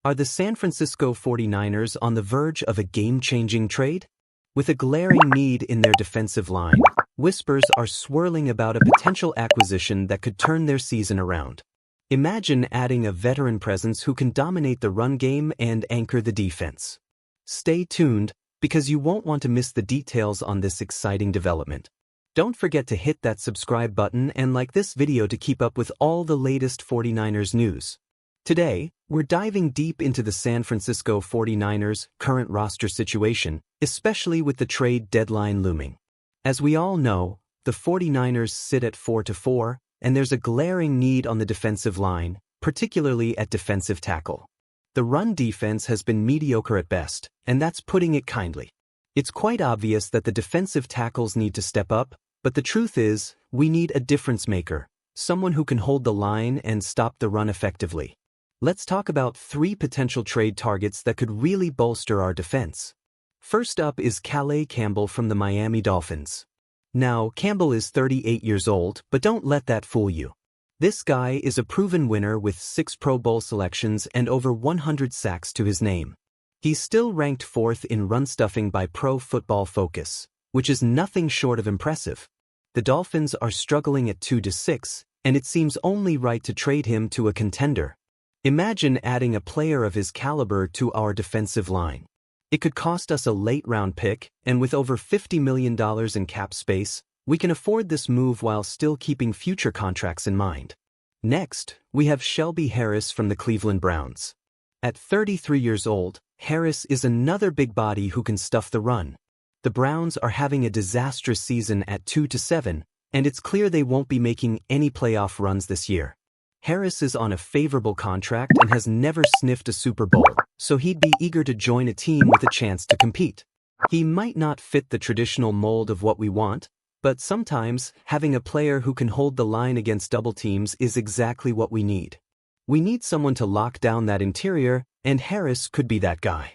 Are the San Francisco 49ers on the verge of a game-changing trade? With a glaring need in their defensive line, whispers are swirling about a potential acquisition that could turn their season around. Imagine adding a veteran presence who can dominate the run game and anchor the defense. Stay tuned, because you won't want to miss the details on this exciting development. Don't forget to hit that subscribe button and like this video to keep up with all the latest 49ers news. Today, we're diving deep into the San Francisco 49ers' current roster situation, especially with the trade deadline looming. As we all know, the 49ers sit at 4-4, and there's a glaring need on the defensive line, particularly at defensive tackle. The run defense has been mediocre at best, and that's putting it kindly. It's quite obvious that the defensive tackles need to step up, but the truth is, we need a difference maker, someone who can hold the line and stop the run effectively. Let's talk about 3 potential trade targets that could really bolster our defense. First up is Calais Campbell from the Miami Dolphins. Now, Campbell is 38 years old, but don't let that fool you. This guy is a proven winner with 6 Pro Bowl selections and over 100 sacks to his name. He's still ranked 4th in run stuffing by Pro Football Focus, which is nothing short of impressive. The Dolphins are struggling at 2-6, and it seems only right to trade him to a contender. Imagine adding a player of his caliber to our defensive line. It could cost us a late-round pick, and with over $50 million in cap space, we can afford this move while still keeping future contracts in mind. Next, we have Shelby Harris from the Cleveland Browns. At 33 years old, Harris is another big body who can stuff the run. The Browns are having a disastrous season at 2-7, and it's clear they won't be making any playoff runs this year. Harris is on a favorable contract and has never sniffed a Super Bowl, so he'd be eager to join a team with a chance to compete. He might not fit the traditional mold of what we want, but sometimes having a player who can hold the line against double teams is exactly what we need. We need someone to lock down that interior, and Harris could be that guy.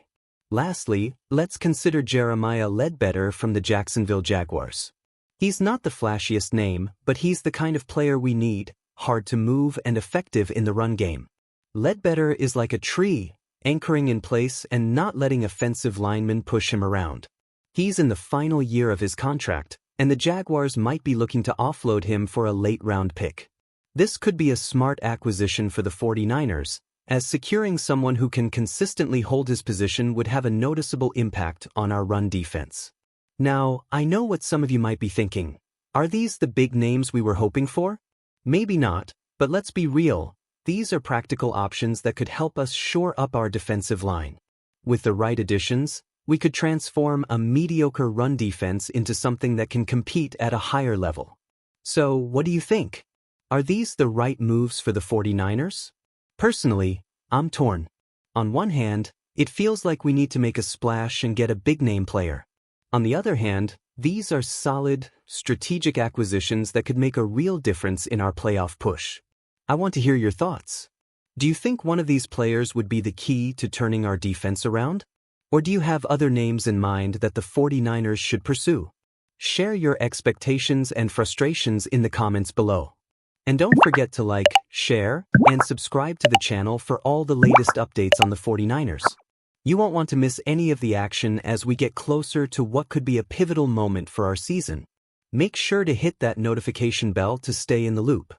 Lastly, let's consider Jeremiah Ledbetter from the Jacksonville Jaguars. He's not the flashiest name, but he's the kind of player we need, hard to move and effective in the run game. Ledbetter is like a tree, anchoring in place and not letting offensive linemen push him around. He's in the final year of his contract, and the Jaguars might be looking to offload him for a late-round pick. This could be a smart acquisition for the 49ers, as securing someone who can consistently hold his position would have a noticeable impact on our run defense. Now, I know what some of you might be thinking. Are these the big names we were hoping for? Maybe not, but let's be real. These are practical options that could help us shore up our defensive line. With the right additions, we could transform a mediocre run defense into something that can compete at a higher level. So, what do you think? Are these the right moves for the 49ers? Personally, I'm torn. On one hand, it feels like we need to make a splash and get a big-name player. On the other hand, these are solid, strategic acquisitions that could make a real difference in our playoff push. I want to hear your thoughts. Do you think one of these players would be the key to turning our defense around? Or do you have other names in mind that the 49ers should pursue? Share your expectations and frustrations in the comments below. And don't forget to like, share, and subscribe to the channel for all the latest updates on the 49ers. You won't want to miss any of the action as we get closer to what could be a pivotal moment for our season. Make sure to hit that notification bell to stay in the loop.